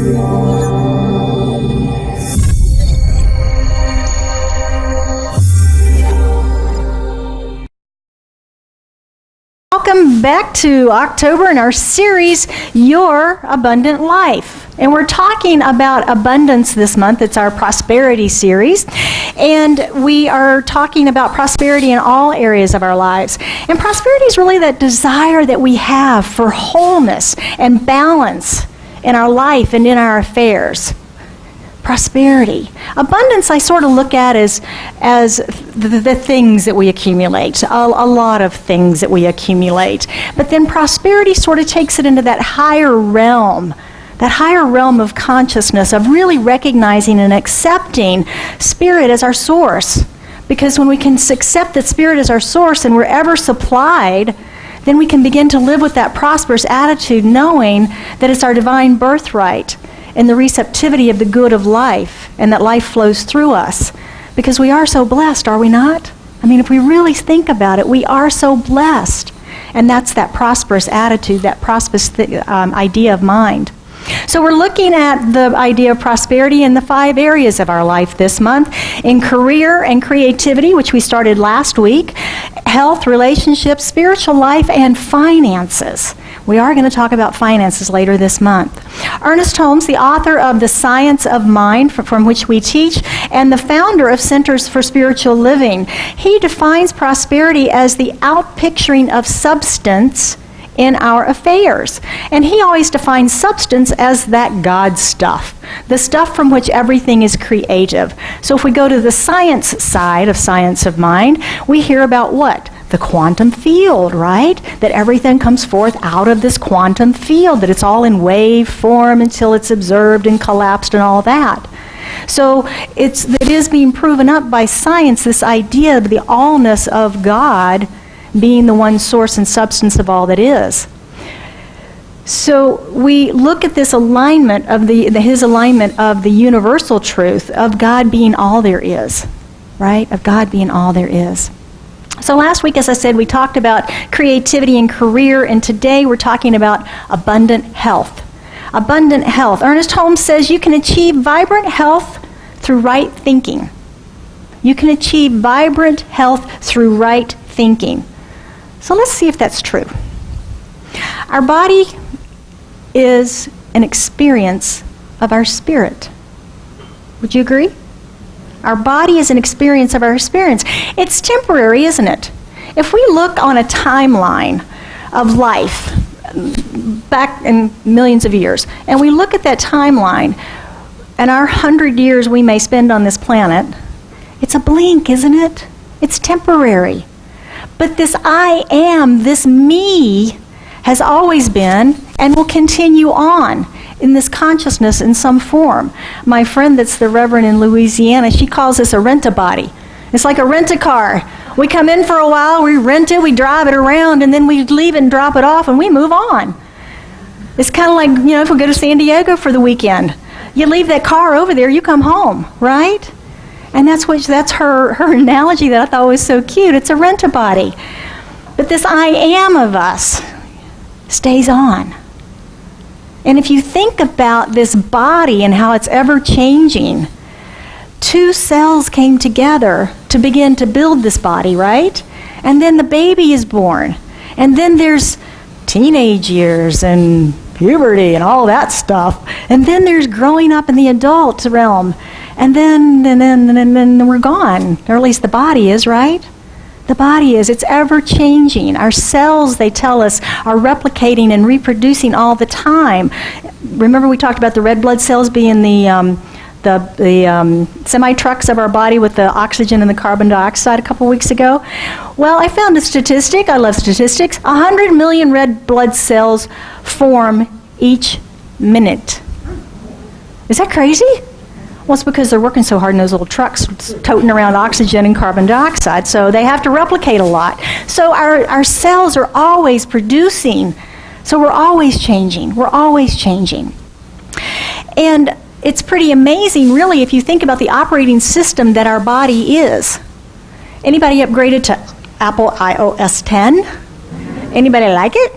Welcome back to October in our series, Your Abundant Life. And we're talking about abundance this month. It's our prosperity series. And we are talking about prosperity in all areas of our lives. And prosperity is really that desire that we have for wholeness and balance in our life and in our affairs. Prosperity. Abundance I sort of look at as the things that we accumulate, a lot of things that we accumulate. But then prosperity sort of takes it into that higher realm of consciousness, of really recognizing and accepting Spirit as our source. Because when we can accept that Spirit is our source and we're ever supplied, then we can begin to live with that prosperous attitude, knowing that it's our divine birthright and the receptivity of the good of life, and that life flows through us. Because we are so blessed, are we not? I mean, if we really think about it, we are so blessed. And that's that prosperous attitude, that prosperous idea of mind. So we're looking at the idea of prosperity in the 5 areas of our life this month: in career and creativity, which we started last week, health, relationships, spiritual life, and finances. We are going to talk about finances later this month. Ernest Holmes, the author of The Science of Mind, from which we teach, and the founder of Centers for Spiritual Living, he defines prosperity as the outpicturing of substance in our affairs. And he always defines substance as that God stuff, the stuff from which everything is creative. So if we go to the science side of Science of Mind, we hear about what? The quantum field, right? That everything comes forth out of this quantum field, that it's all in wave form until it's observed and collapsed and all that. So it is being proven up by science, this idea of the allness of God being the one source and substance of all that is. So we look at this alignment of his alignment of the universal truth of God being all there is, right? Of God being all there is. So last week, as I said, we talked about creativity and career, and today we're talking about abundant health. Abundant health. Ernest Holmes says you can achieve vibrant health through right thinking. You can achieve vibrant health through right thinking. So let's see if that's true. Our body is an experience of our spirit. Would you agree? Our body is an experience of our experience. It's temporary, isn't it? If we look on a timeline of life back in millions of years, and we look at that timeline and our 100 years we may spend on this planet, it's a blink, isn't it? It's temporary. But this I am, this me, has always been and will continue on in this consciousness in some form. My friend that's the Reverend in Louisiana, she calls this a rent-a-body. It's like a rent-a-car. We come in for a while, we rent it, we drive it around, and then we leave it and drop it off, and we move on. It's kind of like, if we go to San Diego for the weekend. You leave that car over there, you come home, right? And that's her analogy that I thought was so cute. It's a rent-a-body. But this I am of us stays on. And if you think about this body and how it's ever changing, 2 cells came together to begin to build this body, right? And then the baby is born. And then there's teenage years and puberty and all that stuff. And then there's growing up in the adult realm. And then we're gone. Or at least the body is, right? The body is. It's ever changing. Our cells, they tell us, are replicating and reproducing all the time. Remember we talked about the red blood cells being the semi-trucks of our body with the oxygen and the carbon dioxide a couple weeks ago? Well, I found a statistic. I love statistics. 100 million red blood cells form each minute. Is that crazy? Well, it's because they're working so hard in those little trucks toting around oxygen and carbon dioxide, so they have to replicate a lot. So our cells are always producing, so we're always changing. We're always changing. And it's pretty amazing, really, if you think about the operating system that our body is. Anybody upgraded to Apple iOS 10? Anybody like it?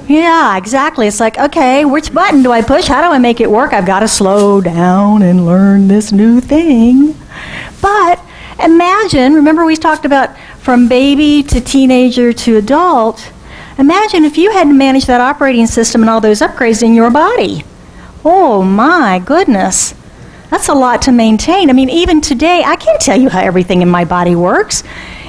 Yeah, exactly. It's like, okay, which button do I push? How do I make it work? I've got to slow down and learn this new thing. But imagine, remember we talked about from baby to teenager to adult. Imagine if you had to manage that operating system and all those upgrades in your body. Oh my goodness. That's a lot to maintain. I mean, even today, I can't tell you how everything in my body works.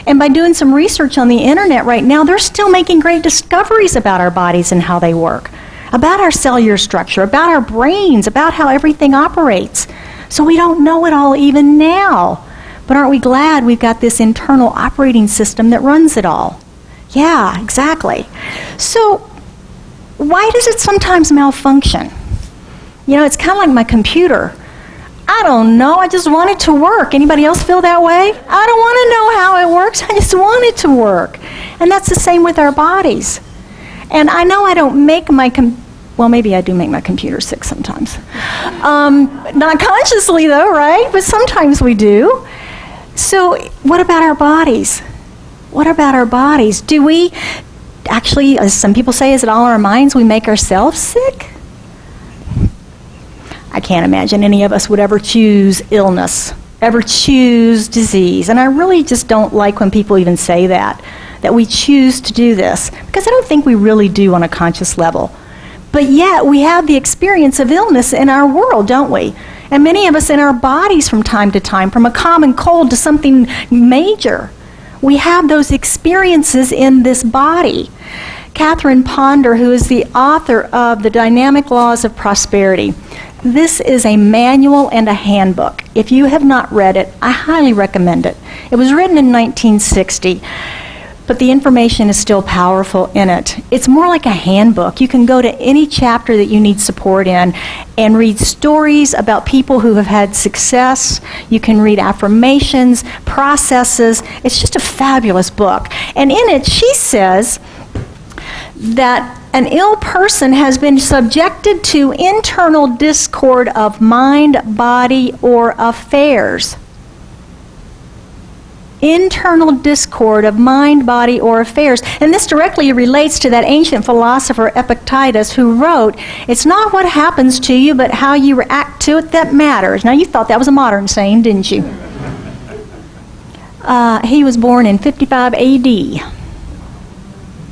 And by doing some research on the internet right now, they're still making great discoveries about our bodies and how they work, about our cellular structure, about our brains, about how everything operates. So we don't know it all even now. But aren't we glad we've got this internal operating system that runs it all? Yeah, exactly. So why does it sometimes malfunction? You know, it's kind of like my computer. I don't know. I just want it to work. Anybody else feel that way? I don't want to know how it works. I just want it to work. And that's the same with our bodies. And I know I don't make my well, maybe I do make my computer sick sometimes. Not consciously though, right? But sometimes we do. So what about our bodies? What about our bodies? Do we actually, as some people say, is it all our minds? We make ourselves sick? I can't imagine any of us would ever choose illness, ever choose disease. And I really just don't like when people even say that we choose to do this, because I don't think we really do on a conscious level. But yet we have the experience of illness in our world, don't we? And many of us in our bodies from time to time, from a common cold to something major, we have those experiences in this body. Catherine Ponder, who is the author of The Dynamic Laws of Prosperity, this is a manual and a handbook. If you have not read it, I highly recommend it. It was written in 1960, but the information is still powerful in it. It's more like a handbook. You can go to any chapter that you need support in and read stories about people who have had success. You can read affirmations, processes. It's just a fabulous book. And in it, she says that an ill person has been subjected to internal discord of mind, body, or affairs. Internal discord of mind, body, or affairs. And this directly relates to that ancient philosopher Epictetus, who wrote, "It's not what happens to you, but how you react to it that matters." Now, you thought that was a modern saying, didn't you? He was born in 55 AD.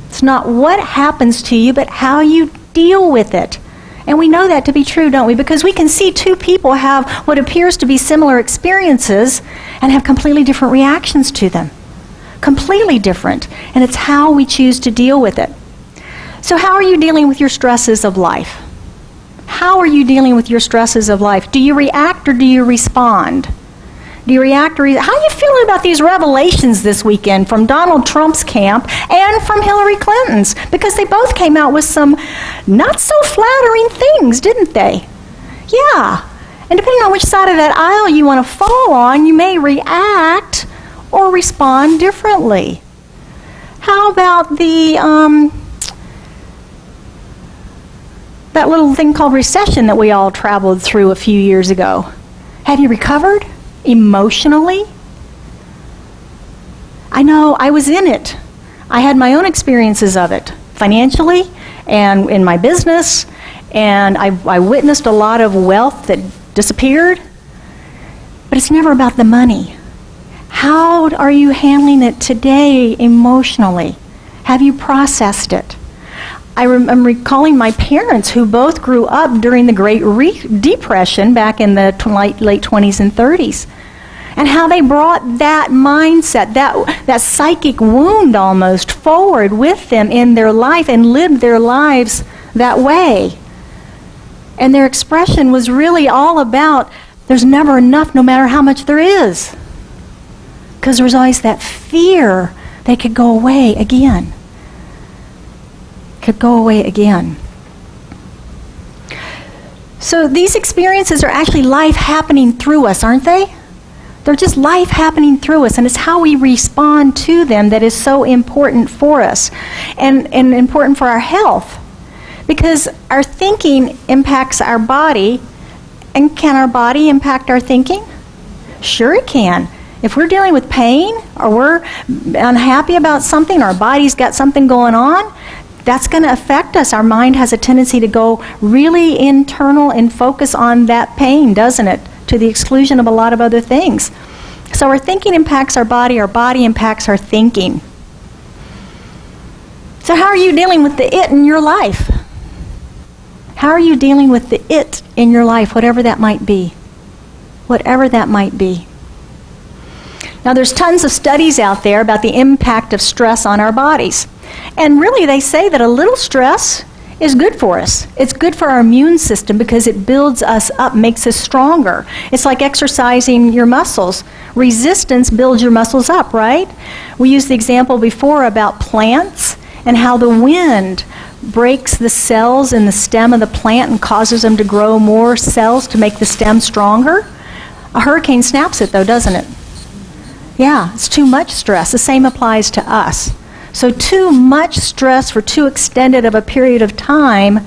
It's not what happens to you, but how you deal with it. And we know that to be true, don't we? Because we can see two people have what appears to be similar experiences and have completely different reactions to them. Completely different. And it's how we choose to deal with it. So how are you dealing with your stresses of life? How are you dealing with your stresses of life? Do you react or do you respond? Do you react or how are you feeling about these revelations this weekend from Donald Trump's camp and from Hillary Clinton's? Because they both came out with some not so flattering things, didn't they? Yeah. And depending on which side of that aisle you want to fall on, you may react or respond differently. How about the that little thing called recession that we all traveled through a few years ago? Have you recovered? Emotionally? I know, I was in it. I had my own experiences of it, financially and in my business, and I witnessed a lot of wealth that disappeared, but it's never about the money. How are you handling it today emotionally? Have you processed it? I'm recalling my parents, who both grew up during the Great Depression back in the late 20s and 30s, and how they brought that mindset, that psychic wound almost, forward with them in their life and lived their lives that way. And their expression was really all about, there's never enough no matter how much there is. Because there was always that fear they could go away again. Could go away again. So these experiences are actually life happening through us, aren't they? They're just life happening through us, and it's how we respond to them that is so important for us and important for our health. Because our thinking impacts our body, and can our body impact our thinking? Sure it can. If we're dealing with pain or we're unhappy about something, our body's got something going on, that's going to affect us. Our mind has a tendency to go really internal and focus on that pain, doesn't it? To the exclusion of a lot of other things. So our thinking impacts our body impacts our thinking. So how are you dealing with the it in your life? How are you dealing with the it in your life, whatever that might be? Whatever that might be. Now, there's tons of studies out there about the impact of stress on our bodies. And really, they say that a little stress is good for us. It's good for our immune system because it builds us up, makes us stronger. It's like exercising your muscles. Resistance builds your muscles up, right? We used the example before about plants and how the wind breaks the cells in the stem of the plant and causes them to grow more cells to make the stem stronger. A hurricane snaps it, though, doesn't it? Yeah, it's too much stress. The same applies to us. So too much stress for too extended of a period of time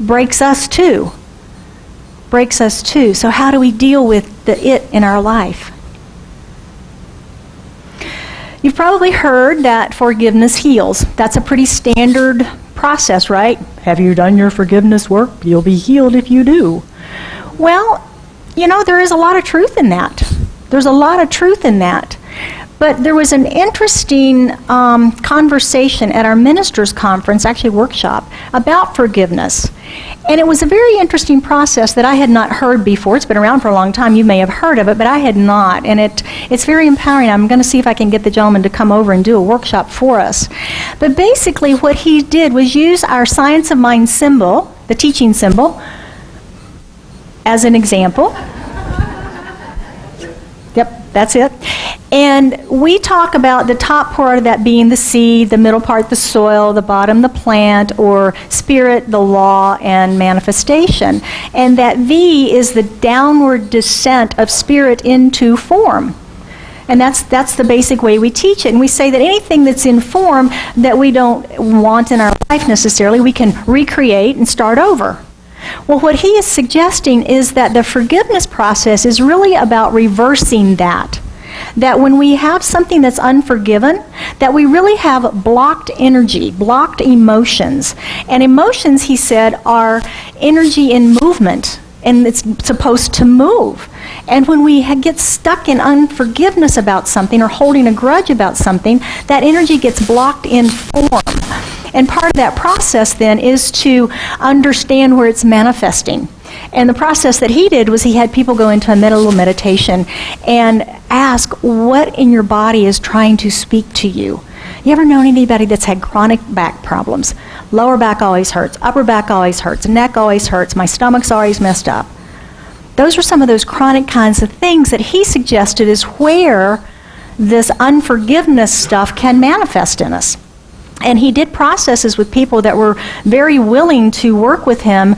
breaks us too. Breaks us too. So how do we deal with the it in our life? You've probably heard that forgiveness heals. That's a pretty standard process, right? Have you done your forgiveness work? You'll be healed if you do. Well, you know, there is a lot of truth in that. There's a lot of truth in that. But there was an interesting conversation at our ministers' conference, actually workshop, about forgiveness. And it was a very interesting process that I had not heard before. It's been around for a long time. You may have heard of it, but I had not. And it's very empowering. I'm going to see if I can get the gentleman to come over and do a workshop for us. But basically what he did was use our science of mind symbol, the teaching symbol, as an example. Yep, that's it. And we talk about the top part of that being the seed, the middle part the soil, the bottom the plant, or spirit, the law, and manifestation. And that V is the downward descent of spirit into form. And that's the basic way we teach it. And we say that anything that's in form that we don't want in our life necessarily, we can recreate and start over. Well, what he is suggesting is that the forgiveness process is really about reversing that. That when we have something that's unforgiven, that we really have blocked energy, blocked emotions. And emotions, he said, are energy in movement, and it's supposed to move. And when we get stuck in unforgiveness about something or holding a grudge about something, that energy gets blocked in form. And part of that process then is to understand where it's manifesting. And the process that he did was he had people go into a little meditation and ask what in your body is trying to speak to you. You ever known anybody that's had chronic back problems? Lower back always hurts, upper back always hurts, neck always hurts, my stomach's always messed up. Those are some of those chronic kinds of things that he suggested is where this unforgiveness stuff can manifest in us. And he did processes with people that were very willing to work with him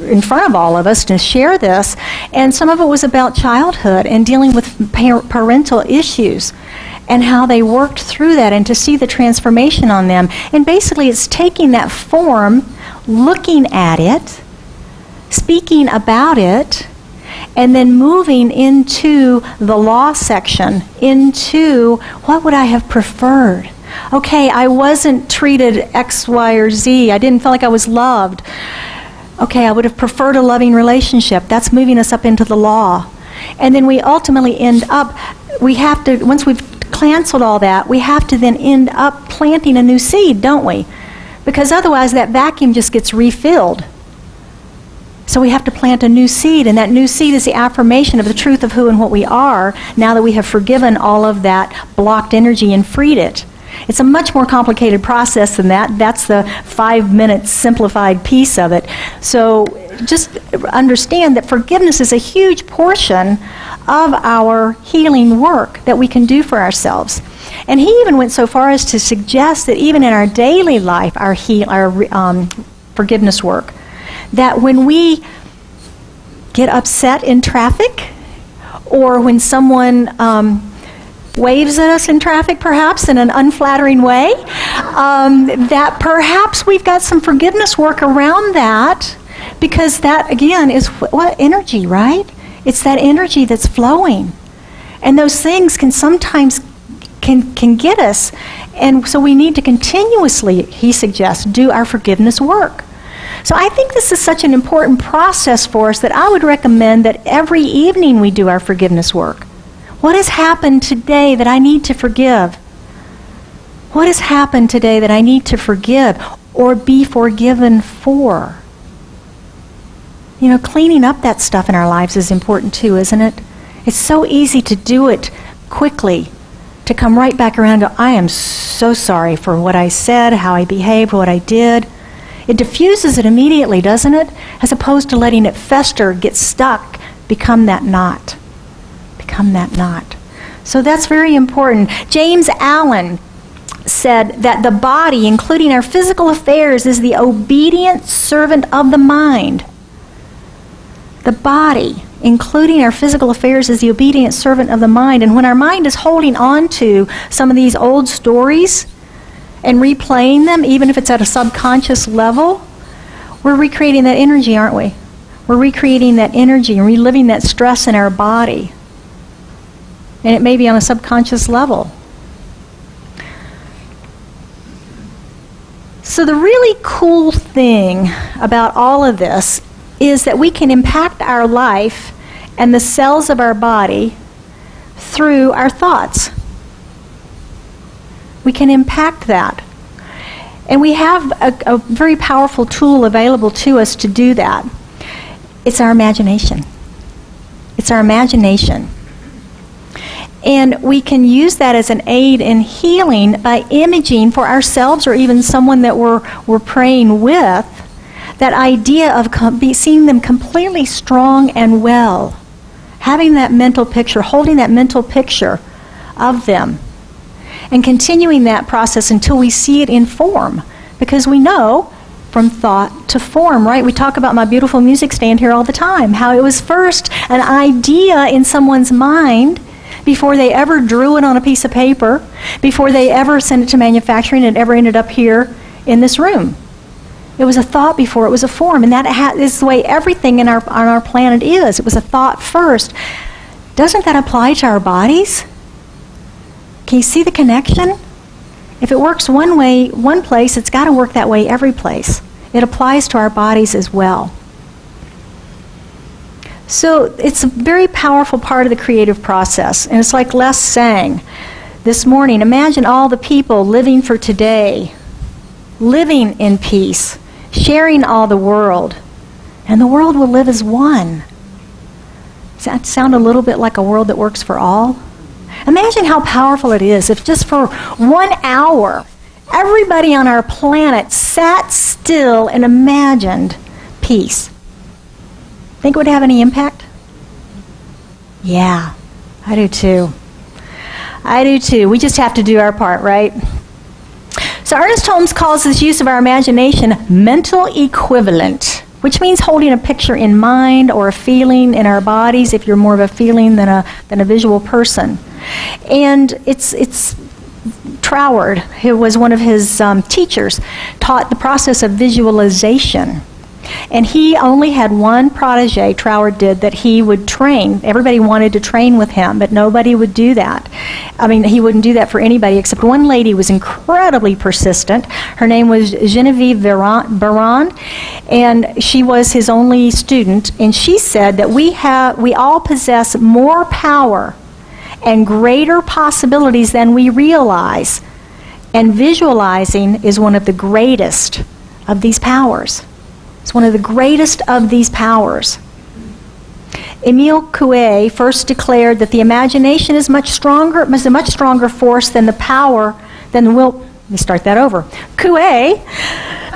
in front of all of us to share this. And some of it was about childhood and dealing with parental issues and how they worked through that and to see the transformation on them. And basically it's taking that form, looking at it, speaking about it, and then moving into the law section, into what would I have preferred? Okay, I wasn't treated X, Y, or Z. I didn't feel like I was loved. Okay, I would have preferred a loving relationship. That's moving us up into the law. And then we ultimately end up, we have to, once we've canceled all that, we have to then end up planting a new seed, don't we? Because otherwise that vacuum just gets refilled. So we have to plant a new seed, and that new seed is the affirmation of the truth of who and what we are now that we have forgiven all of that blocked energy and freed it. It's a much more complicated process than that. That's the 5-minute simplified piece of it. So just understand that forgiveness is a huge portion of our healing work that we can do for ourselves. And he even went so far as to suggest that even in our daily life, our forgiveness work, that when we get upset in traffic, or when someone waves at us in traffic, perhaps in an unflattering way, that perhaps we've got some forgiveness work around that, because that, again, is what energy, right? It's that energy that's flowing. And those things can sometimes can get us. And so we need to continuously, he suggests, do our forgiveness work. So I think this is such an important process for us that I would recommend that every evening we do our forgiveness work. What has happened today that I need to forgive? What has happened today that I need to forgive or be forgiven for? You know, cleaning up that stuff in our lives is important too, isn't it? It's so easy to do it quickly, to come right back around to, I am so sorry for what I said, how I behaved, what I did. It diffuses it immediately, doesn't it? As opposed to letting it fester, get stuck, become that knot. Become that knot. So that's very important. James Allen said that the body, including our physical affairs, is the obedient servant of the mind. The body, including our physical affairs, is the obedient servant of the mind. And when our mind is holding on to some of these old stories and replaying them, even if it's at a subconscious level, we're recreating that energy, aren't we? We're recreating that energy and reliving that stress in our body. And it may be on a subconscious level. So the really cool thing about all of this is that we can impact our life and the cells of our body through our thoughts. We can impact that. And we have a very powerful tool available to us to do that. It's our imagination. It's our imagination. And we can use that as an aid in healing by imaging for ourselves or even someone that we're praying with, that idea of seeing them completely strong and well. Having that mental picture, holding that mental picture of them. And continuing that process until we see it in form. Because we know from thought to form, right? We talk about my beautiful music stand here all the time. How it was first an idea in someone's mind before they ever drew it on a piece of paper, before they ever sent it to manufacturing and it ever ended up here in this room. It was a thought before it was a form, and that is the way everything on our planet is. It was a thought first. Doesn't that apply to our bodies? Can you see the connection? If it works one way, one place, it's got to work that way every place. It applies to our bodies as well. So it's a very powerful part of the creative process. And it's like Les sang this morning. Imagine all the people living for today, living in peace, sharing all the world. And the world will live as one. Does that sound a little bit like a world that works for all? Imagine how powerful it is if just for 1 hour, everybody on our planet sat still and imagined peace. Think it would have any impact? Yeah, I do too. I do too. We just have to do our part, right? So Ernest Holmes calls this use of our imagination mental equivalent, which means holding a picture in mind or a feeling in our bodies if you're more of a feeling than a visual person. And it's Troward, who was one of his teachers, taught the process of visualization. And he only had one protege, Troward did, that he would train. Everybody wanted to train with him, but nobody would do that. I mean, he wouldn't do that for anybody, except one lady who was incredibly persistent. Her name was Genevieve Baron, and she was his only student. And she said that we all possess more power and greater possibilities than we realize. And visualizing is one of the greatest of these powers. It's one of the greatest of these powers. Emile Coué first declared that the imagination is a much stronger force than the power, than the will. Let me start that over. Coué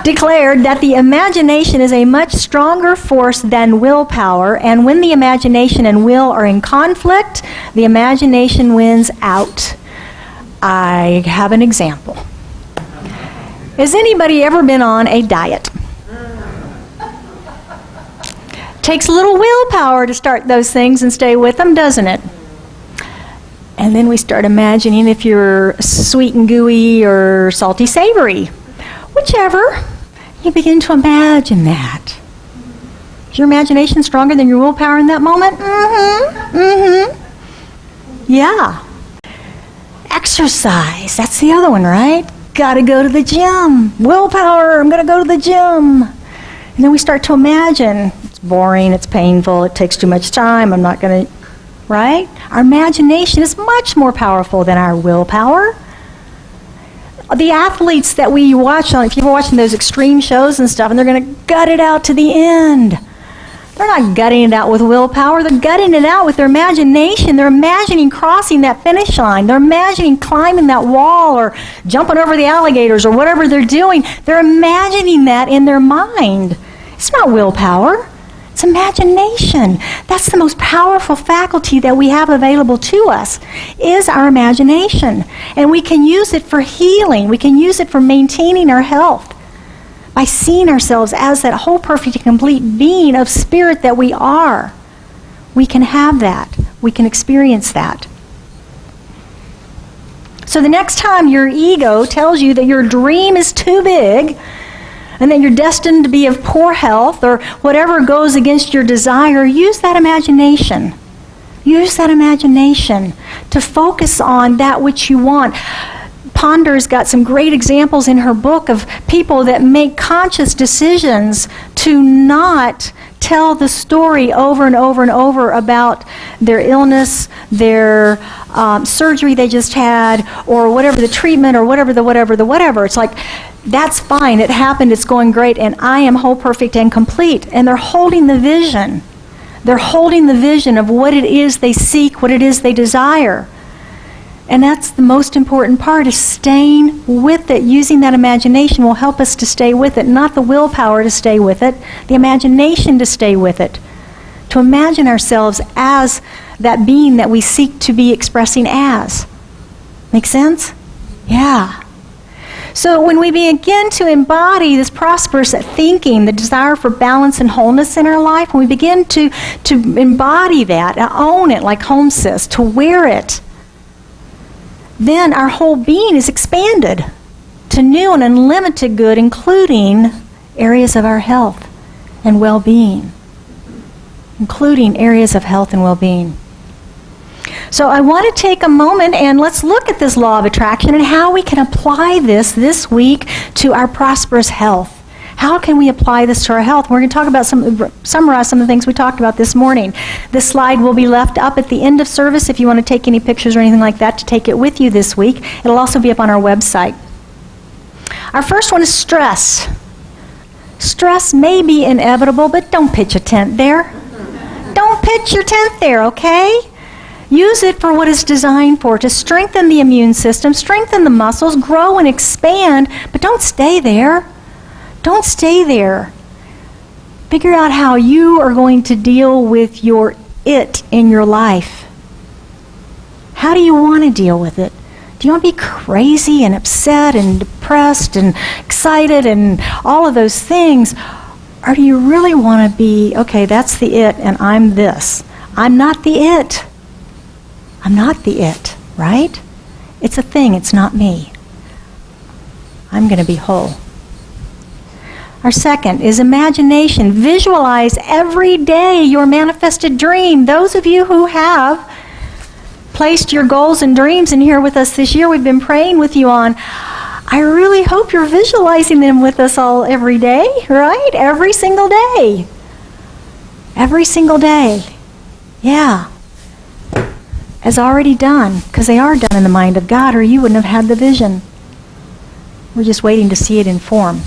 declared that the imagination is a much stronger force than willpower, and when the imagination and will are in conflict, the imagination wins out. I have an example. Has anybody ever been on a diet? Takes a little willpower to start those things and stay with them, doesn't it? And then we start imagining if you're sweet and gooey or salty savory. Whichever. You begin to imagine that. Is your imagination stronger than your willpower in that moment? Mm-hmm. Mm-hmm. Yeah. Exercise. That's the other one, right? Got to go to the gym. Willpower. I'm going to go to the gym. And then we start to imagine. It's boring. It's painful. It takes too much time. I'm not going to... Right? Our imagination is much more powerful than our willpower. The athletes that we watch on, if you're watching those extreme shows and stuff, and they're going to gut it out to the end. They're not gutting it out with willpower. They're gutting it out with their imagination. They're imagining crossing that finish line. They're imagining climbing that wall or jumping over the alligators or whatever they're doing. They're imagining that in their mind. It's not willpower. It's imagination. That's the most powerful faculty that we have available to us, is our imagination. And we can use it for healing. We can use it for maintaining our health. By seeing ourselves as that whole perfect and complete being of spirit that we are. We can have that. We can experience that. So the next time your ego tells you that your dream is too big and that you're destined to be of poor health or whatever goes against your desire, use that imagination. Use that imagination to focus on that which you want. Ponder's got some great examples in her book of people that make conscious decisions to not tell the story over and over and over about their illness, their surgery they just had, or whatever the treatment, or whatever. It's like, that's fine, it happened, it's going great, and I am whole, perfect, and complete. And they're holding the vision. They're holding the vision of what it is they seek, what it is they desire. And that's the most important part, is staying with it. Using that imagination will help us to stay with it. Not the willpower to stay with it, the imagination to stay with it. To imagine ourselves as that being that we seek to be expressing as. Make sense? Yeah. So when we begin to embody this prosperous thinking, the desire for balance and wholeness in our life, when we begin to embody that, own it like Holmes says, to wear it, then our whole being is expanded to new and unlimited good, including areas of our health and well-being. Including areas of health and well-being. So I want to take a moment and let's look at this law of attraction and how we can apply this week to our prosperous health. How can we apply this to our health? We're going to talk about summarize some of the things we talked about this morning. This slide will be left up at the end of service if you want to take any pictures or anything like that to take it with you this week. It'll also be up on our website. Our first one is stress. Stress may be inevitable, but don't pitch a tent there. Don't pitch your tent there, okay? Use it for what it's designed for, to strengthen the immune system, strengthen the muscles, grow and expand, but don't stay there. Don't stay there. Figure out how you are going to deal with your it in your life. How do you want to deal with it? Do you want to be crazy and upset and depressed and excited and all of those things? Or do you really want to be, okay, that's the it and I'm this. I'm not the it. I'm not the it, right? It's a thing, it's not me. I'm going to be whole. Our second is imagination. Visualize every day your manifested dream. Those of you who have placed your goals and dreams in here with us this year, we've been praying with you on, I really hope you're visualizing them with us all every day, right? Every single day. Every single day. Yeah. As already done, because they are done in the mind of God, or you wouldn't have had the vision. We're just waiting to see it in form.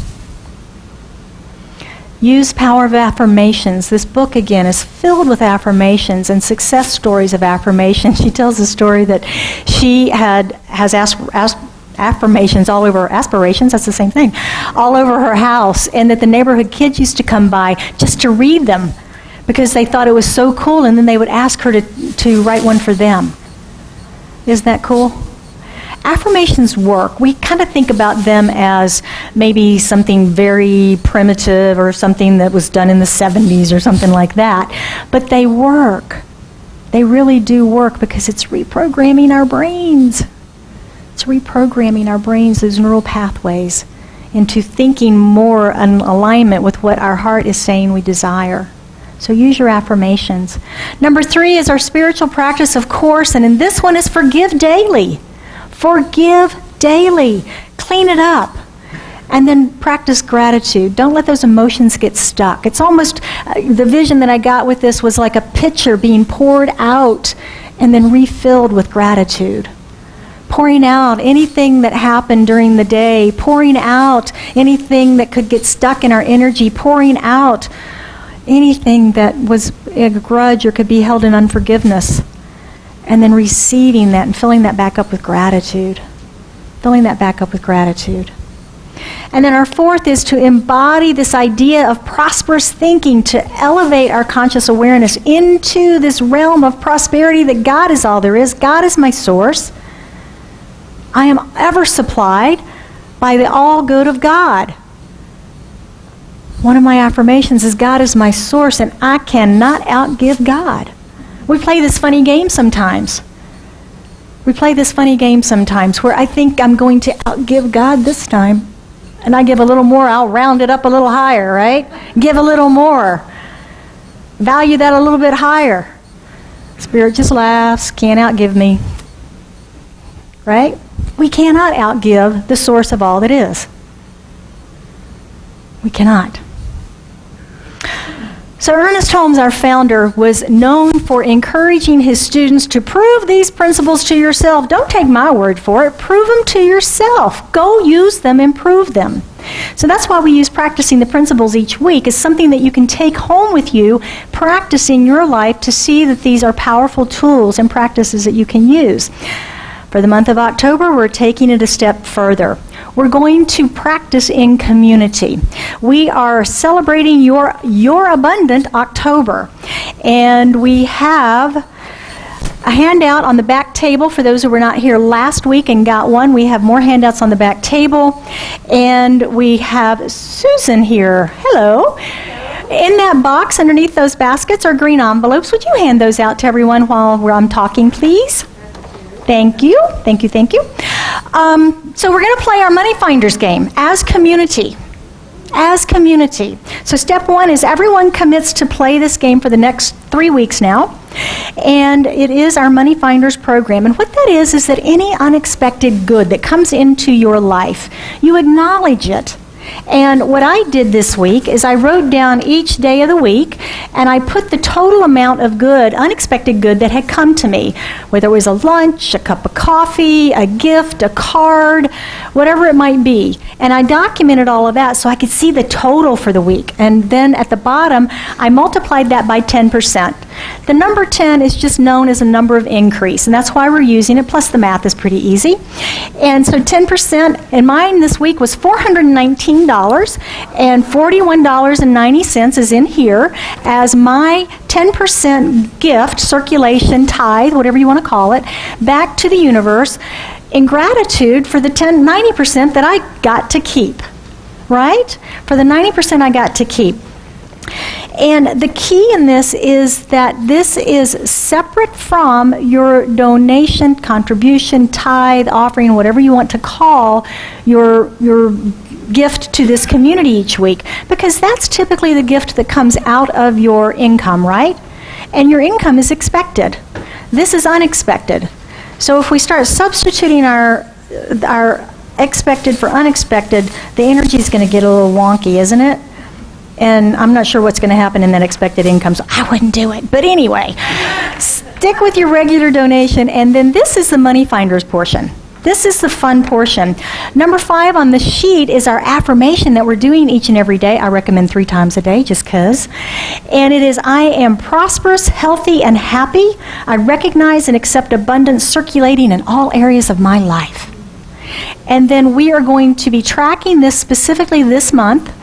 Use power of affirmations. This book, again, is filled with affirmations and success stories of affirmation. She tells a story that she has affirmations all over, aspirations, that's the same thing, all over her house, and that the neighborhood kids used to come by just to read them because they thought it was so cool, and then they would ask her to write one for them. Isn't that cool? Affirmations work. We kind of think about them as maybe something very primitive or something that was done in the 70s or something like that. But they work. They really do work because it's reprogramming our brains. It's reprogramming our brains, those neural pathways, into thinking more in alignment with what our heart is saying we desire. So use your affirmations. Number 3 is our spiritual practice, of course, and in this one is forgive daily. Forgive daily. Clean it up. And then practice gratitude. Don't let those emotions get stuck. It's almost, the vision that I got with this was like a pitcher being poured out and then refilled with gratitude. Pouring out anything that happened during the day, pouring out anything that could get stuck in our energy, pouring out anything that was a grudge or could be held in unforgiveness, and then receiving that and filling that back up with gratitude. Filling that back up with gratitude. And then our fourth is to embody this idea of prosperous thinking, to elevate our conscious awareness into this realm of prosperity that God is all there is. God is my source. I am ever supplied by the all good of God. One of my affirmations is God is my source and I cannot outgive God. We play this funny game sometimes. Where I think I'm going to outgive God this time. And I give a little more, I'll round it up a little higher, right? Give a little more. Value that a little bit higher. Spirit just laughs, can't outgive me. Right? We cannot outgive the source of all that is. We cannot. So Ernest Holmes, our founder, was known for encouraging his students to prove these principles to yourself. Don't take my word for it. Prove them to yourself. Go use them and prove them. So that's why we use practicing the principles each week. It's something that you can take home with you, practice in your life to see that these are powerful tools and practices that you can use. For the month of October, we're taking it a step further. We're going to practice in community. We are celebrating your Abundant October. And we have a handout on the back table for those who were not here last week and got one. We have more handouts on the back table. And we have Susan here. Hello. In that box underneath those baskets are green envelopes. Would you hand those out to everyone while I'm talking, please? Thank you. So we're going to play our Money Finders game as community. So step one is everyone commits to play this game for the next 3 weeks now. And it is our Money Finders program. And what that is that any unexpected good that comes into your life, you acknowledge it. And what I did this week is I wrote down each day of the week and I put the total amount of good, unexpected good that had come to me, whether it was a lunch, a cup of coffee, a gift, a card, whatever it might be. And I documented all of that so I could see the total for the week. And then at the bottom, I multiplied that by 10%. The number 10 is just known as a number of increase, and that's why we're using it, plus the math is pretty easy. And so 10%, and mine this week was $419, and $41.90 is in here as my 10% gift, circulation, tithe, whatever you want to call it, back to the universe in gratitude for the 90% that I got to keep, right? For the 90% I got to keep. And the key in this is that this is separate from your donation, contribution, tithe, offering, whatever you want to call your gift to this community each week, because that's typically the gift that comes out of your income, right? And your income is expected. This is unexpected. So if we start substituting our expected for unexpected, the energy is going to get a little wonky, isn't it? And I'm not sure what's going to happen in that expected income, so I wouldn't do it. But anyway, stick with your regular donation, and then this is the Money Finders portion. This is the fun portion. Number 5 on the sheet is our affirmation that we're doing each and every day. I recommend 3 times a day, just because. And it is, I am prosperous, healthy, and happy. I recognize and accept abundance circulating in all areas of my life. And then we are going to be tracking this specifically this month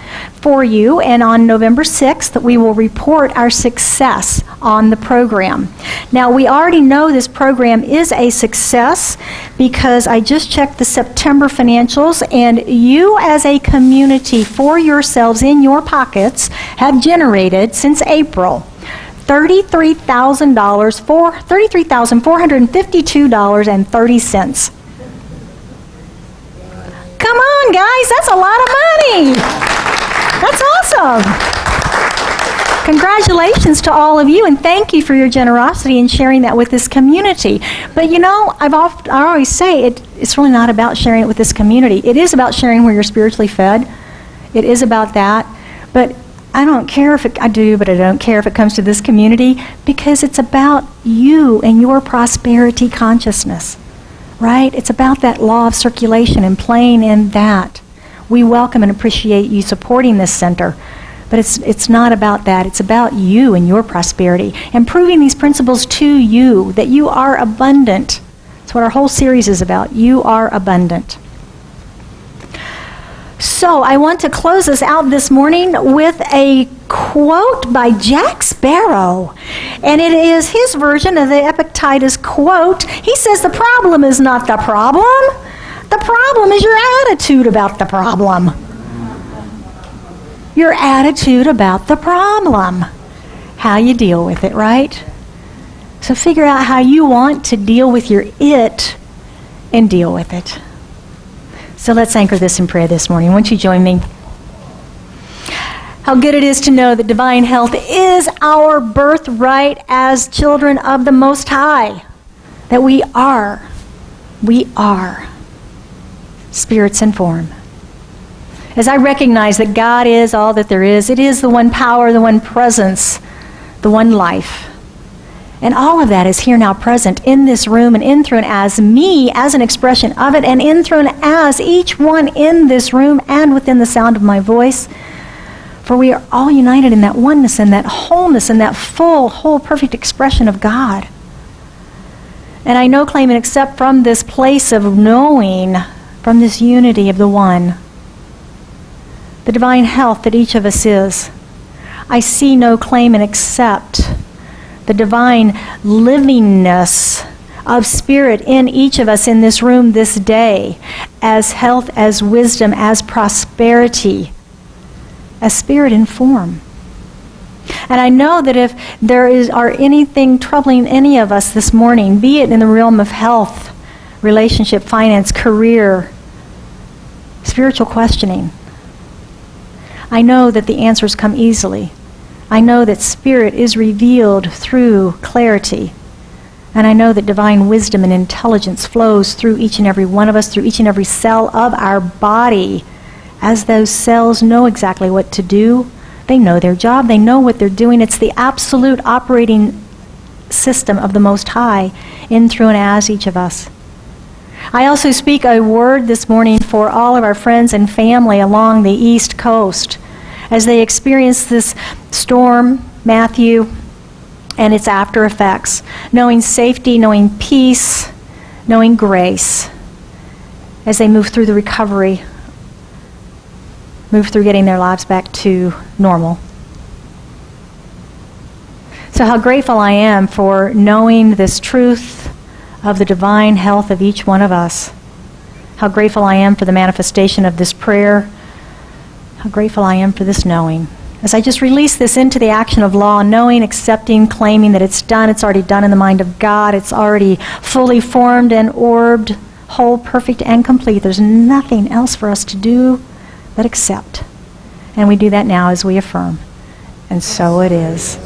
for you, and on November 6th, we will report our success on the program. Now, we already know this program is a success because I just checked the September financials, and you as a community for yourselves in your pockets have generated since April $33,452.30. Come on, guys, that's a lot of money. That's awesome. Congratulations to all of you, and thank you for your generosity in sharing that with this community. But you know, I always say it's really not about sharing it with this community. It is about sharing where you're spiritually fed. It is about that. But I don't care if I don't care if it comes to this community, because it's about you and your prosperity consciousness, right? It's about that law of circulation and playing in that. We welcome and appreciate you supporting this center. But it's not about that. It's about you and your prosperity and proving these principles to you, that you are abundant. That's what our whole series is about. You are abundant. So I want to close us out this morning with a quote by Jack Sparrow. And it is his version of the Epictetus quote. He says, "The problem is not the problem. The problem is your attitude about the problem." Your attitude about the problem. How you deal with it, right? So figure out how you want to deal with your it and deal with it. So let's anchor this in prayer this morning. Won't you join me? How good it is to know that divine health is our birthright as children of the Most High. That we are spirits in form. As I recognize that God is all that there is, it is the one power, the one presence, the one life. And all of that is here now present in this room and in, through, and as me as an expression of it, and in, through, and as each one in this room and within the sound of my voice. For we are all united in that oneness and that wholeness and that full, whole, perfect expression of God. And I know, claim, and accept from this place of knowing, from this unity of the one, the divine health that each of us is. I see, know, claim, and accept the divine livingness of spirit in each of us in this room this day, as health, as wisdom, as prosperity, as spirit in form. And I know that if there are anything troubling any of us this morning, be it in the realm of health, relationship, finance, career, spiritual questioning, I know that the answers come easily. I know that spirit is revealed through clarity. And I know that divine wisdom and intelligence flows through each and every one of us, through each and every cell of our body. As those cells know exactly what to do, they know their job, they know what they're doing. It's the absolute operating system of the Most High in, through, and as each of us. I also speak a word this morning for all of our friends and family along the East Coast as they experience this storm, Matthew, and its after effects, knowing safety, knowing peace, knowing grace as they move through the recovery, move through getting their lives back to normal. So how grateful I am for knowing this truth of the divine health of each one of us. How grateful I am for the manifestation of this prayer. How grateful I am for this knowing. As I just release this into the action of law, knowing, accepting, claiming that it's done, it's already done in the mind of God, it's already fully formed and orbed, whole, perfect, and complete. There's nothing else for us to do but accept. And we do that now as we affirm. And so it is.